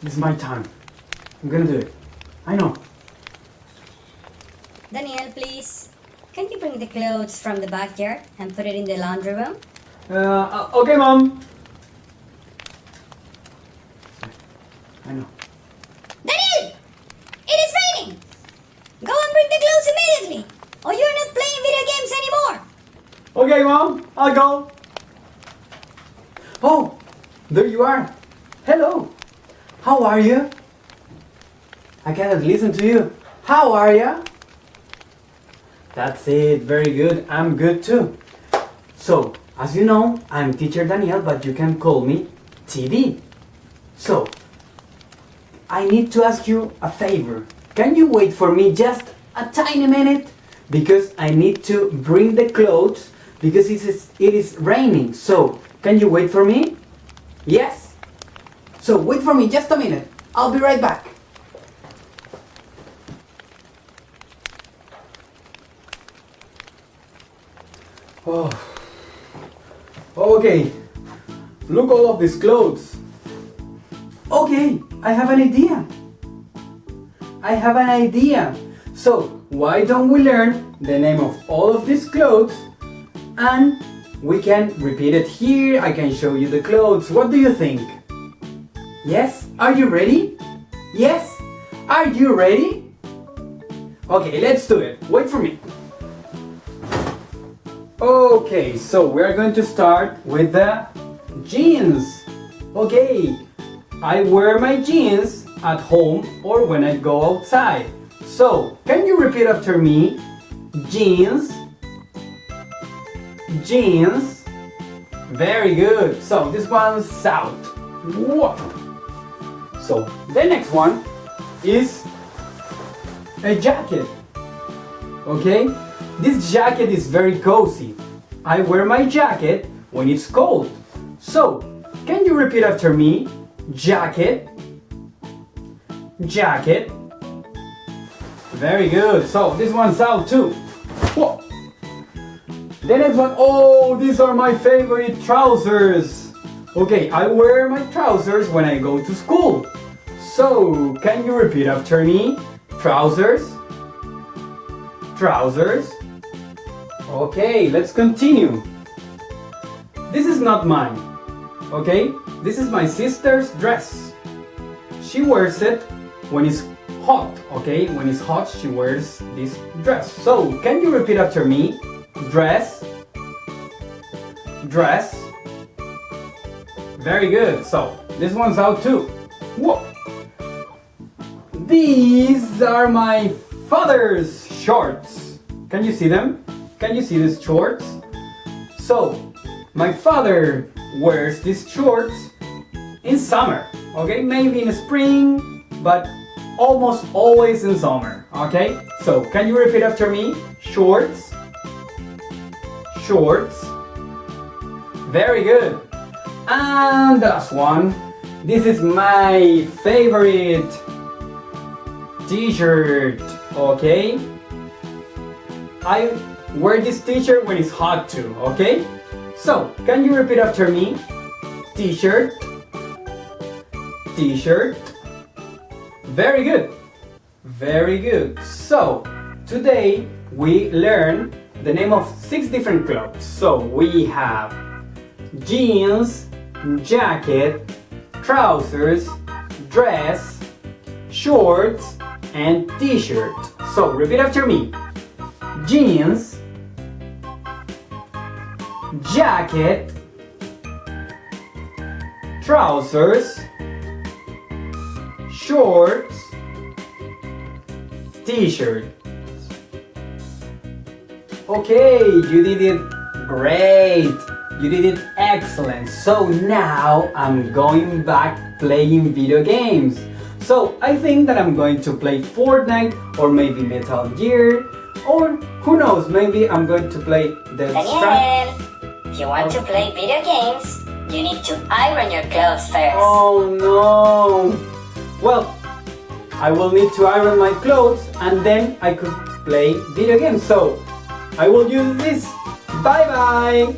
This is my time. I'm gonna do it. I know. Daniel, please. Can you bring the clothes from the backyard and put it in the laundry room? Okay, Mom. I know. Daniel! It is raining! Go and bring the clothes immediately, or you're not playing video games anymore! Okay, Mom. I'll go. Oh, there you are. Hello. How are you? I cannot listen to you. How are you? That's it. Very good. I'm good too. So, as you know, I'm teacher Daniel, but you can call me TD. So, I need to ask you a favor. Can you wait for me just a tiny minute? Because I need to bring the clothes because it is raining. So, can you wait for me? Yes? So, wait for me just a minute. I'll be right back. Oh. Okay. Look all of these clothes. Okay, I have an idea. I have an idea. So, why don't we learn the name of all of these clothes and we can repeat it here. I can show you the clothes. What do you think? Yes? Are you ready? Yes? Are you ready? Okay, let's do it. Wait for me. Okay, so we're going to start with the jeans. Okay, I wear my jeans at home or when I go outside. So, can you repeat after me? Jeans. Jeans. Very good. So, this one's out. Whoa. So, the next one is a jacket. Okay? This jacket is very cozy. I wear my jacket when it's cold. So, can you repeat after me? Jacket. Jacket. Very good. So, this one's out too. Whoa. The next one, oh, these are my favorite trousers. Okay, I wear my trousers when I go to school. So, can you repeat after me? Trousers. Trousers. Okay, let's continue. This is not mine. Okay, this is my sister's dress. She wears it when it's hot. Okay, when it's hot, she wears this dress. So, can you repeat after me? Dress. Dress. Very good. So, this one's out too. Whoa. These are my father's shorts. Can you see them? Can you see these shorts? So, my father wears these shorts in summer. Okay, maybe in spring, but almost always in summer. Okay, so can you repeat after me? Shorts. Shorts. Very good. And the last one. This is my favorite t-shirt. Okay, I wear this t-shirt when it's hot too. Okay, so can you repeat after me? T-shirt. T-shirt. Very good. Very good. So today we learn the name of 6 different clothes. So we have jeans, jacket, trousers, dress, shorts, and t-shirt. So repeat after me. Jeans, jacket, trousers, shorts, t-shirt. Okay, you did it great. You did it excellent. So now I'm going back playing video games. So I think that I'm going to play Fortnite or maybe Metal Gear or who knows, maybe I'm going to play the Daniel, if you want to play video games, you need to iron your clothes first. Oh no! Well, I will need to iron my clothes and then I could play video games. So I will use this. Bye bye!